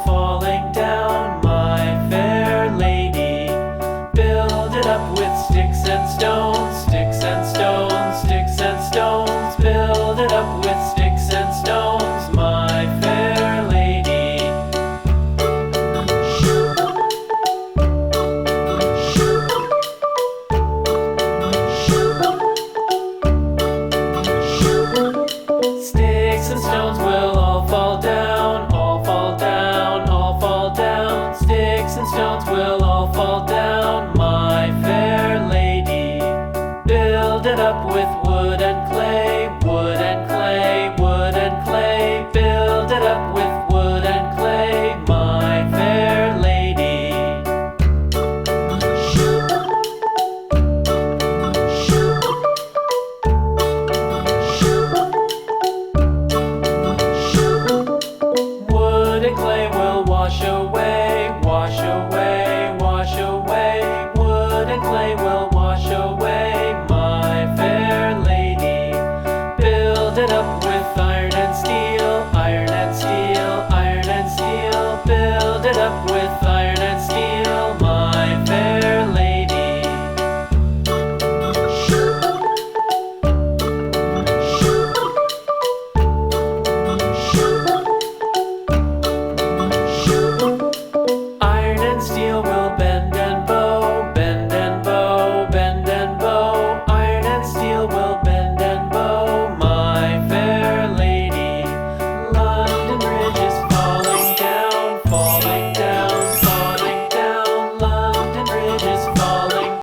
falling down, my fair lady. Build it up with sticks and stones, sticks and stones, sticks and stones. Build it up with sticks and stones, my fair lady. Sticks and stones will all fall down, all fall down, all fall down. Sticks and stones will all fall down, my fair lady. Build it up with wood and clay, wood and clay, wood and clay. Build it up with wood and clay, my fair lady. Wood and clay will wash away, wash away, wash away. Wood and clay will wash away, my fair lady. Build it up with iron and steel, iron and steel, iron and steel. Build it up with iron